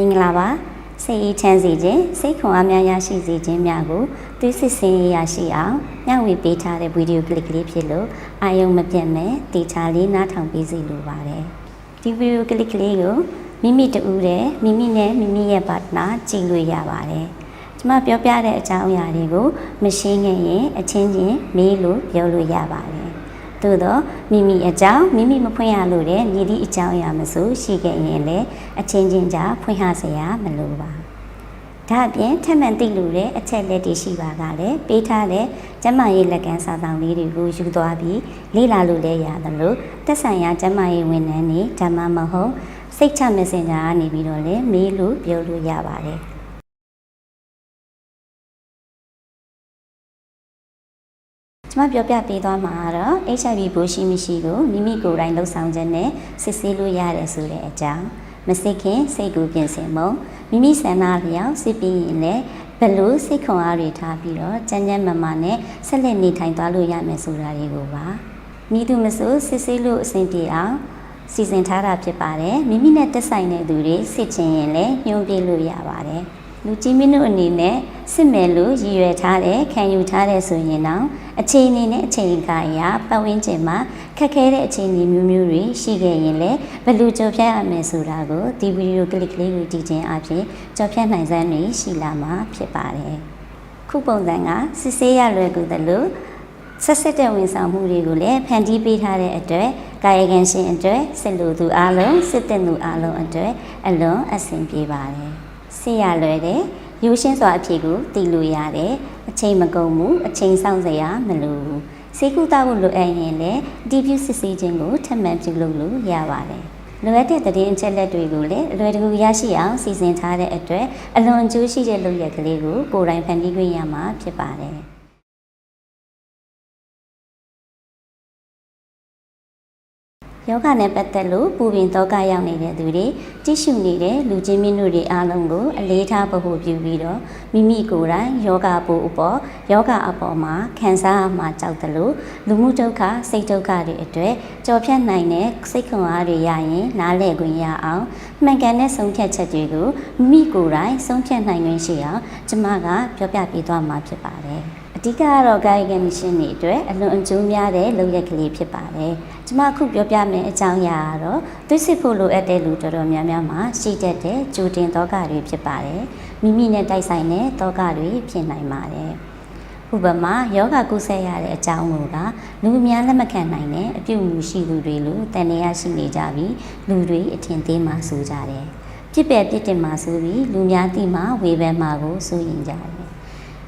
င်္ဂလာပါစိတ်အေးချမ်းစေခြင်းစိတ်ခွန်အားများရရှိစေခြင်းများကိုသွေးစစ်စင်ရရှိအောင်မျှဝေပေးထားတဲ့ဗီဒီယိုကလစ်ကလေးဖြစ်လို့အာရုံမပြတ်မဲ့တေချာလေးနားထောင်ပေးစီလိုပါတယ်ဒီဗီဒီယိုကလစ်ကလေးကိုမိမိတူးတဲ့မိမိနဲ့မိမိရဲ့ပါတနာကြည့်လို့ရပါတယ်ကျွန်မပြောပြတဲ့အကြောင်းအရာတွေကိုမရှင်းခဲ့ရင်အချင်းချင်းမေးလို့ပြောလို့ရပါတယ်သို့တော့မိမိအကြောင်းမိမိမဖွင့်ရလို့တဲ့မြည်သည့်အကြောင်းအရာမဆိုရှိခဲ့ရင်လည်းအချင်းချင်းကြားဖွင့်ဟစရာမလိုပါဒါအပြင်ထပ်မံသိလို့တဲ့အချက်လက်တွေရှိပါကလည်းပေးထားတဲ့ကျန်းမာရေးလက်ကမ်းစာဆောင်လေးတွေကိုယူသွားပြီးလေ့လာလို့လည်းရတယ်လို့သက်ဆိုင်ရာကျန်းမာရေးဝန်ထမ်းတွေဒါမှမဟုတ်စိတ်ချမစင်တာကနေပြီးတော့လည်းမေးလို့ပြောလို့ရပါတယ်ကျွန်မပြောပြပေးသွားမှာကတော့ HIV ပိုးရှိမရှိကိုမိမိကိုယ်တိုင်လှုပ်ဆောင်ခြင်းနဲ့စစ်ဆေးလို့ရတယ်ဆိုတဲ့အကြောင်းမစစ်ခင်စိတ်ကိုပြင်ဆင်မှုမိမိဆန္ဒလျောက်စစ်ပြီးရင်လည်းဘလို့စိတ်ခွန်အားတွေထားပြီးတော့ကြမ်းကြမ်းမာမာနဲ့ဆက်လက်နေထိုင်သွားလို့ရမယ်ဆိုတာတွေကိုပါမိသူမဆိုစစ်ဆေးလို့အဆင်ပြေအောင်စီစဉ်ထားတာဖြစ်ပါတယ်မိမိနဲ့သက်ဆိုင်တဲ့သူတွေစစ်ချင်ရင်လည်းညှို့ပြလို့ရပါတယ်လူကြီးမင်းတို့အနေနဲ့စစ်မယ်လို့ရည်ရွယ်ထားတဲ့ခံယူထားတဲ့ဆိုရင်တော့အချိန်အနေနဲ့အချိန်ကာရပတ်ဝန်းကျင်မှာခက်ခဲတဲ့အခြေအနေမျိုးမျိုးတွေရှိခဲ့ရင်လည်းဘယ်လိုကြော်ဖြတ်ရမယ်ဆိုတာကိုဒီဗီဒီယိုကလစ်ကလေးကိုကြည့်ခြင်းအပြင်ကြော်ဖြတ်နိုင်စွမ်းတွေရှိလာမှာဖြစ်ပါတယ်ခုပုံစံကစစ်ဆေးရလွယ်ကူတယ်လို့ဆက်စစ်တဲ့ဝန်ဆောင်မှုတွေကိုလည်းဖန်တီးပေးထားတဲ့အတွက်ကာယကံရှင်အတွက်စစ်လူသူအားလုံးစစ်တဲ့သူအားလုံးအတွက်အလွန်အဆင်ပြေပါတယ်ဆေးရလွယ်တယ်ရိုးရှင်းစွာအဖြေကိုသိလို့ရတယ်အချိန်မကုန်ဘူးအချိန်ဆောင်စရာမလိုဘူးဆေးကုသဖို့လိုအပ်ရင်လည်းဒီပြုစစ်ဆေးခြင်းကိုထပ်မံပြုလုပ်လို့ရပါတယ်လိုအပ်တဲ့သတင်းအချက်လက်တွေကိုလည်းအလွယ်တကူရရှိအောင်စီစဉ်ထားတဲ့အတွက်အလွန်အကျိုးရှိတဲ့လုပ်ရက်ကလေးကိုကိုယ်တိုင်ဖန်တီးခွင့်ရမှာဖြစ်ပါတယ်ယောဂနဲ့ပတ်သက်လို့ပူပင်သောကရောက်နေတဲ့သူတွေကြည့်ရှုနေတဲ့လူချင်းမင်းတို့တွေအားလုံးကိုအလေးထားဖို့ပြုပြီးတော့မိမိကိုယ်တိုင်ယောဂပိုးအပေါ်ယောဂအပေါ်မှာခံစားမှကြောက်တယ်လို့လူမှုဒုက္ခစိတ်ဒုက္ခတွေအတွက်ကြော်ဖြတ်နိုင်တဲ့စိတ်ခွန်အားတွေရရင်နားလည်ခွင့်ရအောင်မှန်ကန်တဲ့ဆုံးဖြတ်ချက်တွေကိုမိမိကိုယ်တိုင်ဆုံးဖြတ်နိုင်ခွင့်ရှိအောင်ကျွန်မကပြောပြပေးသွားမှာဖြစ်ပါတယ်အဓိကကတော့ကာယကံရှင်တွေအတွက်အလွန်အကျိုးများတဲ့လုပ်ရက်ကလေးဖြစ်ပါတယ်။ကျွန်မအခုပြောပြမယ့်အကြောင်းအရာကတော့သွေးစစ်ဖို့လိုအပ်တဲ့လူတော်တော်များများမှာရှိတတ်တဲ့ကြိုတင်သောကတွေဖြစ်ပါတယ်။မိမိနဲ့တိုက်ဆိုင်တဲ့သောကတွေဖြစ်နိုင်ပါတယ်။ဥပမာယောဂကုဆက်ရတဲ့အကြောင်းကိုကလူအများလက်မခံနိုင်တဲ့အပြုအမူရှိသူတွေလို့တန်တရားရှိနေကြပြီးလူတွေအထင်သေးမှဆိုကြတယ်။ပြစ်ပယ်ပြစ်တင်မှဆိုပြီးလူများသိမှဝေဖန်မှကိုစိုးရင်ကြတယ်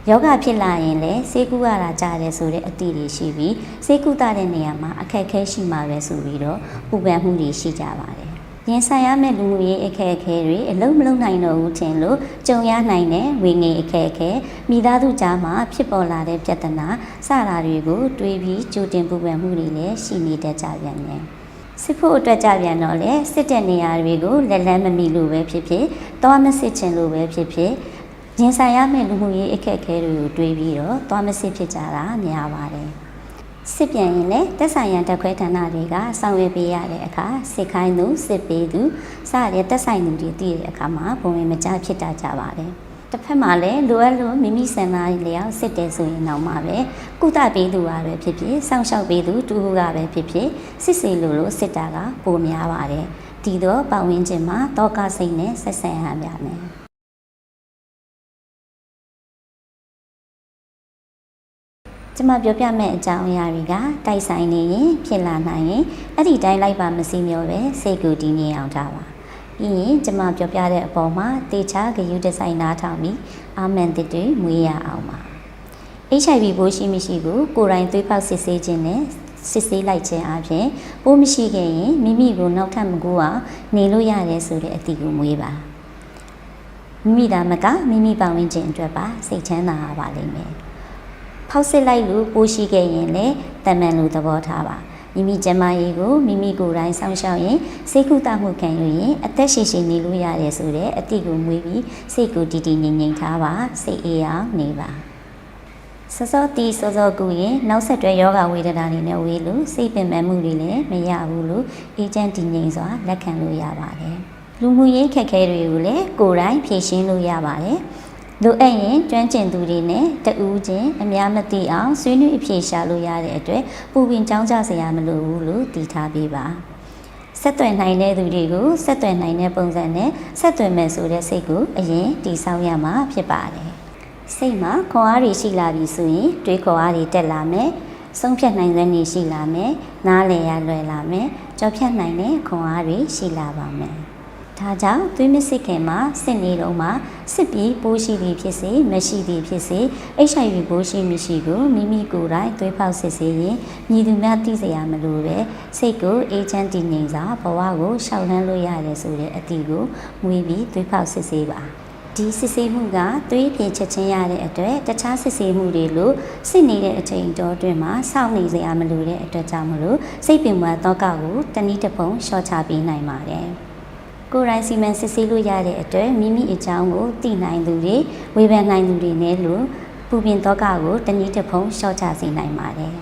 ယောဂဖြစ်လာရင်လည်းဆေးကုရတာကြားတယ်ဆိုတဲ့အသည့်တွေရှိပြီးဆေးကုသတဲ့နေရာမှာအခက်အခဲရှိမှာပဲဆိုပြီးတော့ပူပန်မှုတွေရှိကြပါတယ်။ရင်ဆိုင်ရမယ့်လူမှုရေးအခက်အခဲတွေအလုံးမလုံးနိုင်တော့ဘူးထင်လို့ကြုံရနိုင်တဲ့ဝေငင်အခက်အခဲမိသားစုကြားမှာဖြစ်ပေါ်လာတဲ့ပြဿနာစတာတွေကိုတွေးပြီးကြိုတင်ပူပန်မှုတွေလည်းရှိနေတတ်ကြပြန်တယ်။စစ်ဖို့အတွက်ကြပြန်တော့လေစစ်တဲ့နေရာတွေကိုလက်လန်းမမီလို့ပဲဖြစ်ဖြစ်သွားမစစ်ချင်လို့ပဲဖြစ်ဖြစ်ရင်ဆိုင်ရမယ့်လူမှုရေးအခက်အခဲတွေကိုတွေးပြီးတော့သွားမစစ်ဖြစ်ကြတာများပါတယ်စစ်ပြန်ရင်လည်းသက်ဆိုင်ရာတက်ခွဲဌာနတွေကဆောင်ရွက်ပေးရတဲ့အခါစစ်ခိုင်းသူစစ်ပေးသူစတဲ့သက်ဆိုင်သူတွေတည်တဲ့အခါမှာဘုံဝင်မကျဖြစ်တာကြပါတယ်တစ်ဖက်မှာလည်းလိုအပ်လို့မိမိဆန္ဒလျောက်စစ်တယ်ဆိုရင်တော့မှပဲကုသပေးသူကပဲဖြစ်ဖြစ်စောင့်ရှောက်ပေးသူတူကပဲဖြစ်ဖြစ်စစ်စေလို့စစ်တာကပိုများပါတယ်ဒီတော့ပတ်ဝန်းကျင်မှာတောကစိတ်နဲ့ဆက်ဆံရများမယ်ကျွန်မပြောပြမယ့်အကြောင်းအရာတွေကတိုက်ဆိုင်နေရင်ဖြစ်လာနိုင်ရင်အဲ့ဒီတိုင်းလိုက်ပါမစီမျောပဲစိတ်ကိုတည်ငြိမ်အောင်ထားပါပြီးရင်ကျွန်မပြောပြတဲ့အပေါ်မှာတေချာဂရုတစိုက်နားထောင်ပြီးအာမန်တစ်တွေမွေးရအောင်ပါ HIV ပိုးရှိမရှိကိုကိုယ်တိုင်သွေးပေါက်စစ်ဆေးခြင်းနဲ့စစ်ဆေးလိုက်ခြင်းအပြင်ပိုးမရှိခဲ့ရင်မိမိကိုနောက်ထပ်မကူအောင်နေလို့ရတယ်ဆိုတဲ့အသည့်ကိုမွေးပါမိမိဒါမကမိမိပတ်ဝန်းကျင်အတွက်ပါစိတ်ချမ်းသာပါလိမ့်မယ်ဖောက်စစ်လိုက်လို့ပိုးရှိခဲ့ရင်လည်းတမန်လူသဘောထားပါမိမိကျန်းမာရေးကိုမိမိကိုယ်တိုင်စောင့်ရှောက်ရင်စိတ်ကုသမှုခံယူရင်အသက်ရှင်ရှင်နေလို့ရတယ်ဆိုတဲ့အတိတ်ကိုမွေးပြီးစိတ်ကိုတည်တည်ငြိမ်ငြိမ်ထားပါစိတ်အေးအောင်နေပါစောစောတီးစောစောကူရင်နောက်ဆက်တွဲယောဂဝေဒနာတွေနဲ့ဝေးလို့စိတ်ပင်ပန်းမှုတွေလည်းမရဘူးလို့အေဂျင့်တည်ငြိမ်စွာလက်ခံလို့ရပါတယ် လူမှုရေးခက်ခဲတွေကိုလည်းကိုယ်တိုင်ဖြေရှင်းလို့ရပါတယ်လိုအပ်ရင်ကျွမ်းကျင်သူတွေနဲ့တဦးချင်းအများမသိအောင်ဆွေးနွေးအဖြေရှာလို့ရတဲ့အတွက်ပူပင်ကြောင်းကြစရာမလိုဘူးလို့တည်ထားပေးပါဆက်သွယ်နိုင်တဲ့သူတွေကိုဆက်သွယ်နိုင်တဲ့ပုံစံနဲ့ဆက်သွယ်မယ်ဆိုတဲ့စိတ်ကိုအရင်တည်ဆောက်ရမှာဖြစ်ပါတယ်စိတ်မှာခွန်အားတွေရှိလာပြီဆိုရင်တွေးခေါ်အားတွေတက်လာမယ်ဆုံးဖြတ်နိုင်တဲ့နေရှိလာမယ်နားလည်ရလွယ်လာမယ်ကြောက်ဖြတ်နိုင်တဲ့ခွန်အားတွေရှိလာပါမယ်ဒါကြောင့်သွေးမစစ်ခင်မှာစစ်နေတော့မှစစ်ပြီးပိုးရှိသည်ဖြစ်စေမရှိသည်ဖြစ်စေ HIV ပိုးရှိမရှိကိုမိမိကိုယ်တိုင်သွေးဖောက်စစ်ဆေးရင်မြည်သူများသိစရာမလိုပဲစိတ်ကိုအေးချမ်းတည်ငြိမ်စွာဘဝကိုရှောင်လန်းလို့ရတယ်ဆိုတဲ့အသည့်ကိုမွေးပြီးသွေးဖောက်စစ်ဆေးပါဒီစစ်ဆေးမှုကသွေးပြင်ချက်ချင်းရတဲ့အတွက်တခြားစစ်ဆေးမှုတွေလို့စစ်နေတဲ့အချိန်တော်တွင်မှာစောင့်နေစရာမလိုတဲ့အတွက်ကြောင့်မလို့စိတ်ပင်ပန်းသောကကိုတနည်းတစ်ပုံရှော့ချပေးနိုင်ပါတယ်ကိုယ်တိုင်စီမံစစ်ဆေးလို့ရတဲ့အတွက်မိမိအကြောင်းကိုသိနိုင်သူတွေဝေဖန်နိုင်သူတွေနဲ့လို့ပူပင်သောကကိုတနည်းတစ်ပုံရှော့ချစေနိုင်ပါတယ်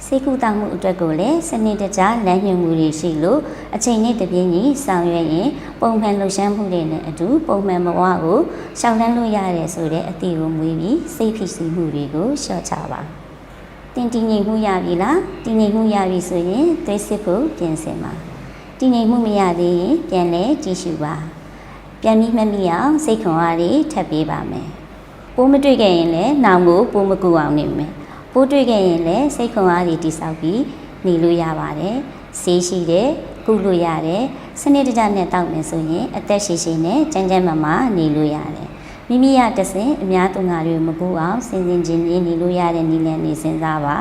စိတ်ကူးတောင်းမှုအတွက်ကိုလည်းစနစ်တကျလမ်းညွှန်မှုတွေရှိလို့အချိန်နဲ့တပြေးညီဆောင်ရွက်ရင်ပုံမှန်လှူရှမ်းမှုတွေနဲ့အတူပုံမှန်ဘဝကိုရှောင်လန်းလို့ရတယ်ဆိုတဲ့အသည့်ကိုမွေးပြီးစိတ်ဖြစ်စီမှုတွေကိုလျှော့ချပါတင်တည်ငြိမ်မှုရပြီလားတည်ငြိမ်မှုရပြီဆိုရင်သွေးစစ်ဖို့ပြင်ဆင်ပါတည်ငြိမ်မှုမရသေးရင်ပြန်လဲကြည့်ရှုပါပြန်ပြီးမှတ်မိအောင်စိတ်ခွန်အားတွေထပ်ပေးပါမယ်ပိုးမတွေ့ခဲ့ရင်လည်းနောင်ကိုပိုးမကူအောင်နေမယ်ပိုးတွေ့ခဲ့ရင်လည်းစိတ်ခွန်အားတွေတိဆောက်ပြီးနေလို့ရပါတယ်ဆေးရှိတယ်ကုလို့ရတယ်စနစ်တကျနဲ့တောက်မယ်ဆိုရင်အသက်ရှည်ရှည်နဲ့ကျန်းကျန်းမာမာနေလို့ရတယ်မိမိရတဆင်အများသူငါတွေမပူအောင်စင်စင်ချင်းချင်းနေလို့ရတဲ့နည်းလမ်းနေစဉ်းစားပါ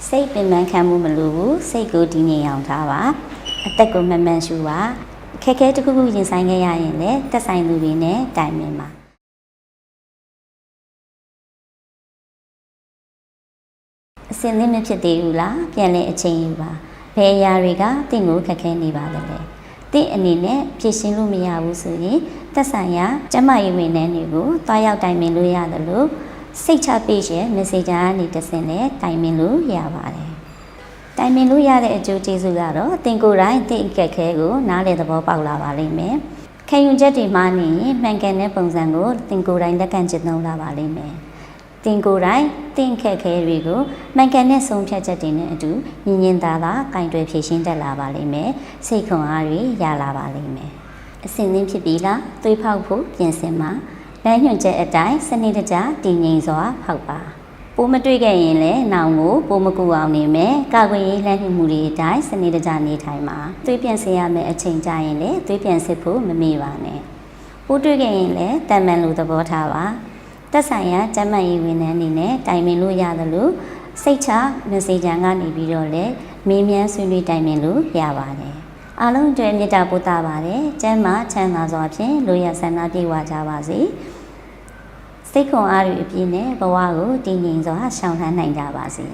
စိတ်ပင်ပန်းခံမှုမလိုဘူးစိတ်ကိုတည်ငြိမ်အောင်ထားပါအသက်ကိုမှန်မှန်ရှုပါခက်ခဲတစ်ခုခုရင်ဆိုင်ခဲ့ရရင်လည်းသက်ဆိုင်သူတွေနဲ့တိုင်ပင်ပါအစင်သင့်မဖြစ်သေးဘူးလားပြန်လဲအချိန်ယူပါဘယ်အရာတွေကတင့်ကိုခက်ခဲနေပါသလဲတင့်အနေနဲ့ဖြည့်ရှင်းလို့မရဘူးဆိုရင်သက်ဆိုင်ရာကျမရေးဝန်ထမ်းတွေကိုတွားရောက်တိုင်ပင်လို့ရတယ်လို့စိတ်ချပေးရဲ့ messenger ကနေတဆင့်နဲ့တိုင်ပင်လို့ရပါတယ်တိုင်ပင်လို့ရတဲ့အကျိုးကျေးဇူးကတော့တင်ကိုယ်တိုင်တင့်အခက်ခဲကိုနားလည်သဘောပေါက်လာပါလိမ့်မယ်ခံယူချက်တွေမှနေရင်မှန်ကန်တဲ့ပုံစံကိုတင်ကိုယ်တိုင်လက်ခံကျင့်သုံးလာပါလိမ့်မယ်တင်ကိုယ်တိုင်တင့်ခက်ခဲတွေကိုမှန်ကန်တဲ့ဆုံးဖြတ်ချက်တွေနဲ့အတူညင်ညင်သာသာကင်တွယ်ဖြေရှင်းတတ်လာပါလိမ့်မယ်စိတ်ခွန်အားတွေရလာပါလိမ့်မယ်အစဉ်သင်းဖြစ်ပြီလားသွေးဖောက်ဖို့ပြင်ဆင်ပါလမ်းညွှန်ချက်အတိုင်းစနစ်တကျတည်ငြိမ်စွာဖောက်ပါပိုးမတွေ့ခဲ့ရင်လည်းနောင်ကိုပိုးမကူအောင်နေမယ်ကာကွယ်ရေးလမ်းညွှန်မှုတွေအတိုင်းစနစ်တကျနေထိုင်ပါသွေးပြန်ဆင်ရမယ့်အချိန်ကြရင်လည်းသွေးပြန်စစ်ဖို့မမေ့ပါနဲ့ပိုးတွေ့ခဲ့ရင်လည်းတန်မှန်လိုသဘောထားပါသက်ဆိုင်ရာကျန်းမာရေးဝန်ထမ်းတွေနဲ့တိုင်ပင်လို့ရတယ်လို့စိတ်ချ messenger ကနေပြီးတော့လည်းမေးမြန်းဆွေးနွေးတိုင်ပင်လို့ရပါတယ်အားလုံးအတွက်မေတ္တာပို့တာပါတယ်ကျမ်းမာချမ်းသာစွာဖြင့်လူရဆန္ဒပြေဝကြပါစေစိတ်ခွန်အားတွေအပြည့်နဲ့ဘဝကိုတည်ငြိမ်စွာရှောင်လန်းနိုင်ကြပါစေ